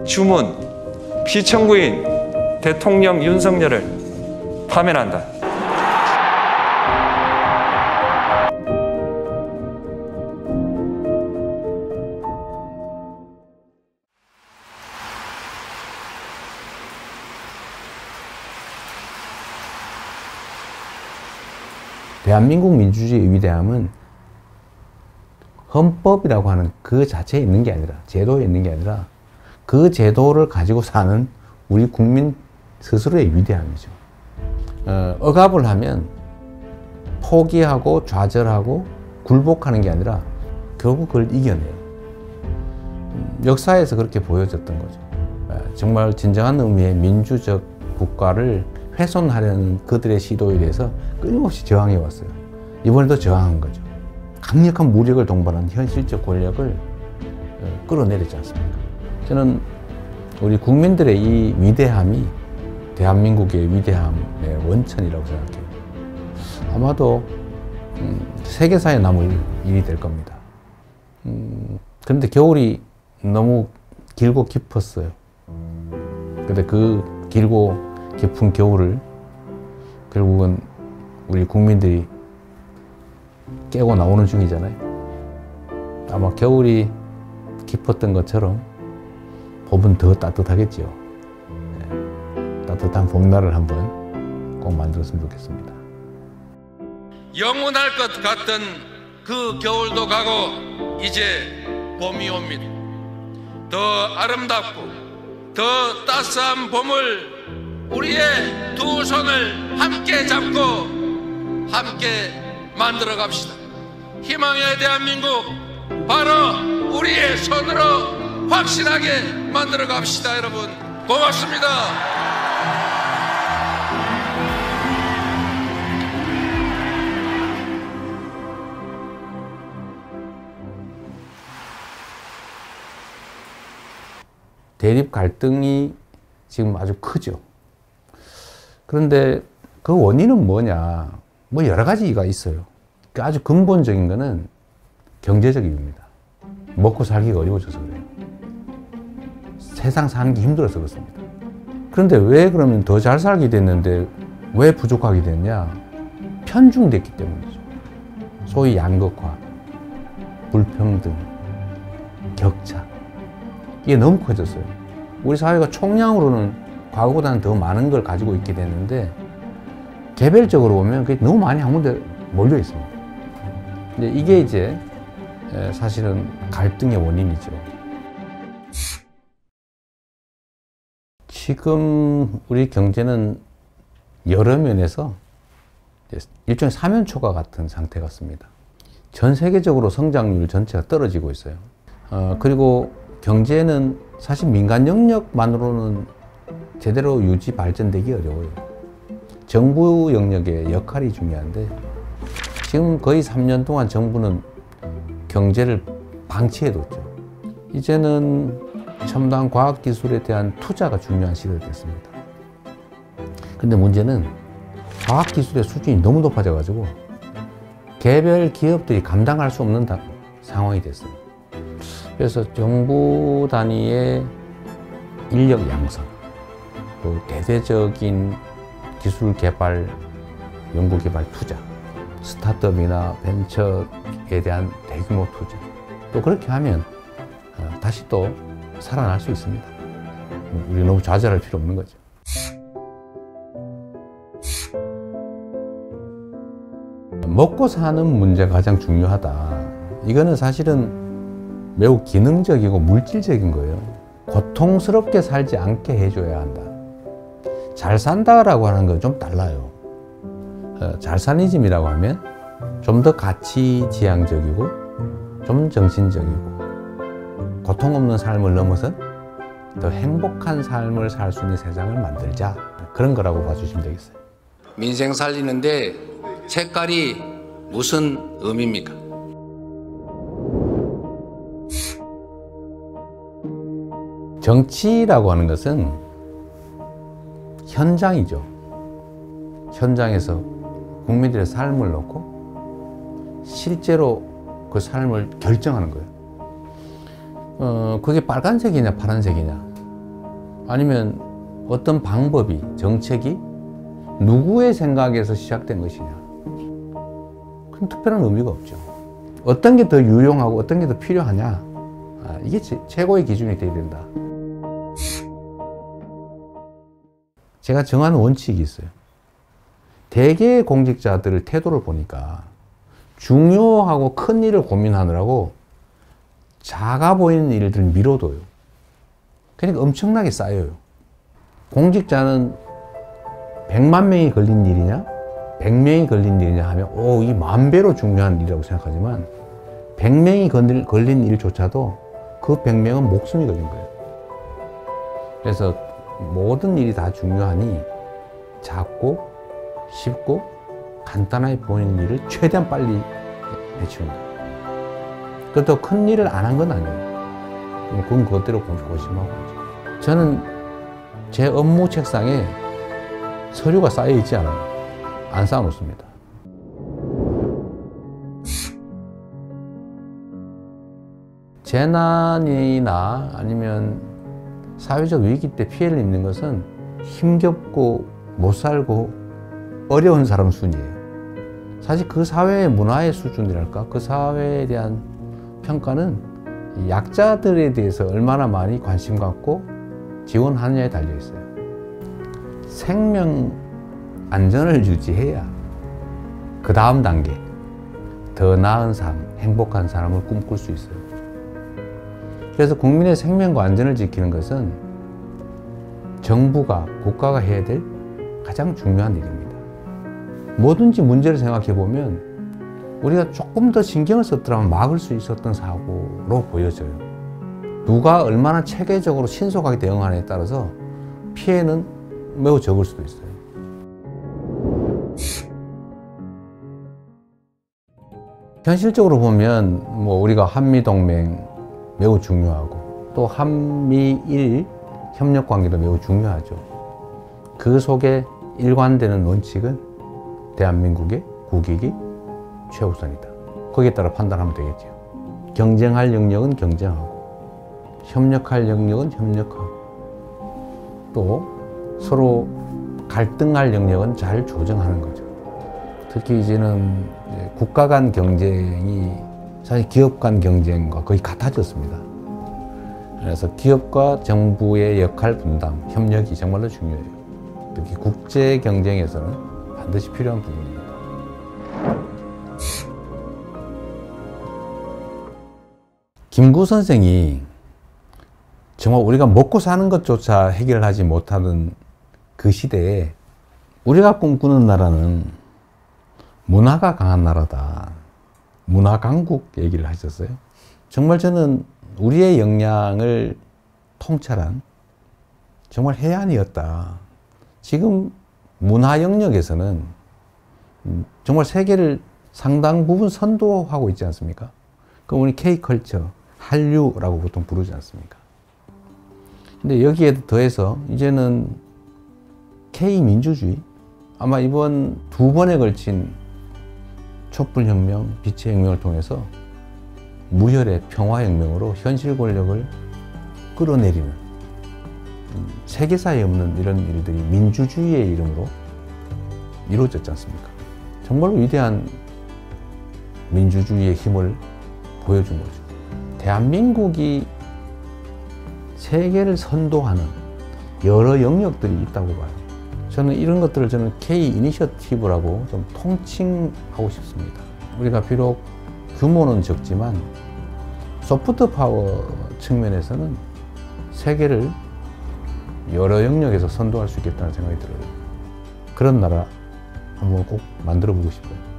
주문, 피청구인 대통령 윤석열을 파면한다. 대한민국 민주주의의 위대함은 헌법이라고 하는 그 자체에 있는 게 아니라, 제도에 있는 게 아니라 그 제도를 가지고 사는 우리 국민 스스로의 위대함이죠. 억압을 하면 포기하고 좌절하고 굴복하는 게 아니라 결국 그걸 이겨내요. 역사에서 그렇게 보여졌던 거죠. 정말 진정한 의미의 민주적 국가를 훼손하려는 그들의 시도에 대해서 끊임없이 저항해 왔어요. 이번에도 저항한 거죠. 강력한 무력을 동반한 현실적 권력을 끌어내렸지 않습니까? 저는 우리 국민들의 이 위대함이 대한민국의 위대함의 원천이라고 생각해요. 아마도 세계사에 남을 일이 될 겁니다. 그런데 겨울이 너무 길고 깊었어요. 근데 그 길고 깊은 겨울을 결국은 우리 국민들이 깨고 나오는 중이잖아요. 아마 겨울이 깊었던 것처럼 봄은 더 따뜻하겠죠. 네. 따뜻한 봄날을 한번 꼭 만들었으면 좋겠습니다. 영원할 것 같던 그 겨울도 가고 이제 봄이 옵니다. 더 아름답고 더 따스한 봄을 우리의 두 손을 함께 잡고 함께 만들어 갑시다. 희망의 대한민국 바로 우리의 손으로 확실하게 만들어 갑시다. 여러분 고맙습니다. 대립 갈등이 지금 아주 크죠. 그런데 그 원인은 뭐냐? 뭐 여러 가지가 있어요. 아주 근본적인 거는 경제적 이유입니다. 먹고 살기가 어려워져서 그래요. 세상 사는 게 힘들어서 그렇습니다. 그런데 왜 그러면 더 잘 살게 됐는데 왜 부족하게 됐냐? 편중됐기 때문이죠. 소위 양극화, 불평등, 격차. 이게 너무 커졌어요. 우리 사회가 총량으로는 과거보다는 더 많은 걸 가지고 있게 됐는데 개별적으로 보면 그게 너무 많이 한 군데 몰려 있습니다. 근데 이게 이제 사실은 갈등의 원인이죠. 지금 우리 경제는 여러 면에서 일종의 사면초가 같은 상태 같습니다. 전 세계적으로 성장률 전체가 떨어지고 있어요. 그리고 경제는 사실 민간 영역만으로는 제대로 유지 발전되기 어려워요. 정부 영역의 역할이 중요한데 지금 거의 3년 동안 정부는 경제를 방치해뒀죠. 이제는 첨단 과학기술에 대한 투자가 중요한 시대가 됐습니다. 근데 문제는 과학기술의 수준이 너무 높아져가지고 개별 기업들이 감당할 수 없는 상황이 됐어요. 그래서 정부 단위의 인력 양성, 또 대대적인 기술 개발, 연구 개발 투자, 스타트업이나 벤처에 대한 대규모 투자. 또 그렇게 하면 다시 또 살아날 수 있습니다. 우리 너무 좌절할 필요 없는 거죠. 먹고 사는 문제가 가장 중요하다. 이거는 사실은 매우 기능적이고 물질적인 거예요. 고통스럽게 살지 않게 해줘야 한다. 잘 산다라고 하는 건 좀 달라요. 잘사니즘이라고 하면 좀 더 가치지향적이고 좀 정신적이고 고통 없는 삶을 넘어선 더 행복한 삶을 살 수 있는 세상을 만들자. 그런 거라고 봐주시면 되겠어요. 민생 살리는데 색깔이 무슨 의미입니까? 정치라고 하는 것은 현장이죠. 현장에서 국민들의 삶을 놓고 실제로 그 삶을 결정하는 거예요. 그게 빨간색이냐 파란색이냐 아니면 어떤 방법이, 정책이 누구의 생각에서 시작된 것이냐. 큰 특별한 의미가 없죠. 어떤 게 더 유용하고 어떤 게 더 필요하냐. 이게 최고의 기준이 되어야 된다. 제가 정한 원칙이 있어요. 대개의 공직자들의 태도를 보니까 중요하고 큰 일을 고민하느라고 작아 보이는 일들을 미뤄둬요. 그러니까 엄청나게 쌓여요. 공직자는 100만 명이 걸린 일이냐 100명이 걸린 일이냐 하면 이 10,000배로 중요한 일이라고 생각하지만 100명이 걸린 일조차도 그 100명은 목숨이 걸린 거예요. 그래서 모든 일이 다 중요하니 작고 쉽고 간단하게 보이는 일을 최대한 빨리 해치우는 거예요. 그것도 큰 일을 안 한 건 아니에요. 그건 그것대로 고심하고. 저는 제 업무 책상에 서류가 쌓여 있지 않아요. 안 쌓아놓습니다. 재난이나 아니면 사회적 위기 때 피해를 입는 것은 힘겹고 못 살고 어려운 사람 순이에요. 사실 그 사회의 문화의 수준이랄까, 그 사회에 대한 평가는 약자들에 대해서 얼마나 많이 관심 갖고 지원하느냐에 달려 있어요. 생명 안전을 유지해야 그 다음 단계, 더 나은 삶, 행복한 삶을 꿈꿀 수 있어요. 그래서 국민의 생명과 안전을 지키는 것은 정부가, 국가가 해야 될 가장 중요한 일입니다. 뭐든지 문제를 생각해 보면 우리가 조금 더 신경을 썼더라면 막을 수 있었던 사고로 보여져요. 누가 얼마나 체계적으로 신속하게 대응하느냐에 따라서 피해는 매우 적을 수도 있어요. 현실적으로 보면 우리가 한미동맹 매우 중요하고 또 한미일 협력관계도 매우 중요하죠. 그 속에 일관되는 원칙은 대한민국의 국익이 최우선이다. 거기에 따라 판단하면 되겠죠. 경쟁할 영역은 경쟁하고 협력할 영역은 협력하고 또 서로 갈등할 영역은 잘 조정하는 거죠. 특히 이제는 국가 간 경쟁이 사실 기업 간 경쟁과 거의 같아졌습니다. 그래서 기업과 정부의 역할 분담, 협력이 정말로 중요해요. 특히 국제 경쟁에서는 반드시 필요한 부분입니다. 김구 선생이 정말 우리가 먹고 사는 것조차 해결하지 못하는 그 시대에 우리가 꿈꾸는 나라는 문화가 강한 나라다. 문화 강국 얘기를 하셨어요. 정말 저는 우리의 역량을 통찰한 정말 해안이었다. 지금 문화 영역에서는 정말 세계를 상당 부분 선도하고 있지 않습니까? 그럼 우리 K컬처, 한류라고 보통 부르지 않습니까? 근데 여기에 더해서 이제는 K민주주의, 아마 이번 2번에 걸친 촛불혁명, 빛의 혁명을 통해서 무혈의 평화혁명으로 현실 권력을 끌어내리는 세계사에 없는 이런 일들이 민주주의의 이름으로 이루어졌지 않습니까? 정말로 위대한 민주주의의 힘을 보여준 거죠. 대한민국이 세계를 선도하는 여러 영역들이 있다고 봐요. 저는 이런 것들을 K 이니셔티브라고 좀 통칭하고 싶습니다. 우리가 비록 규모는 적지만 소프트 파워 측면에서는 세계를 여러 영역에서 선도할 수 있겠다는 생각이 들어요. 그런 나라 한번 꼭 만들어 보고 싶어요.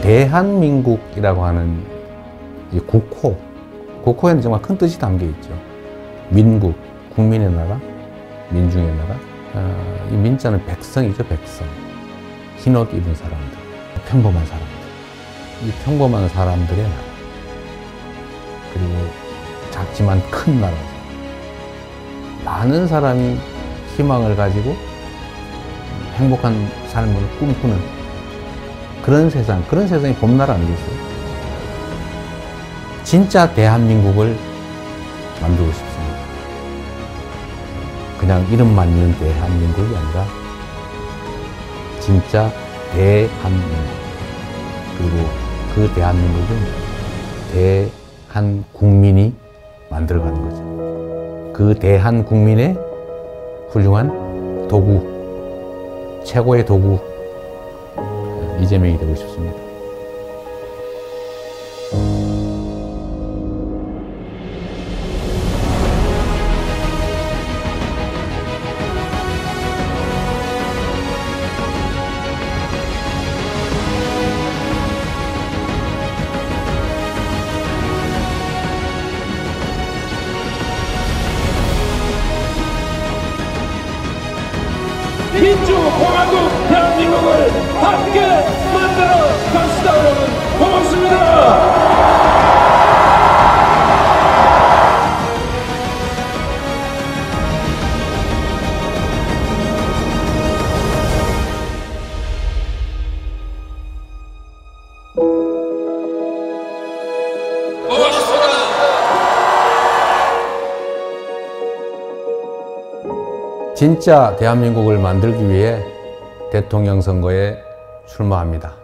대한민국이라고 하는 이 국호, 국호에는 정말 큰 뜻이 담겨 있죠. 민국, 국민의 나라, 민중의 나라. 이 민자는 백성이죠, 백성. 흰옷 입은 사람들, 평범한 사람들. 이 평범한 사람들의 나라. 그리고 작지만 큰 나라. 많은 사람이 희망을 가지고 행복한 삶을 꿈꾸는 그런 세상이 봄날 아니겠어요? 진짜 대한민국을 만들고 싶습니다. 그냥 이름만 있는 대한민국이 아니라 진짜 대한민국. 그리고 그 대한민국은 대한국민이 만들어가는 거죠. 그 대한국민의 훌륭한 도구, 최고의 도구, 이재명이 되고 싶습니다. 민주공화국 대한민국을 함께 만들어 갑시다. 여러분 고맙습니다. 진짜 대한민국을 만들기 위해 대통령 선거에 출마합니다.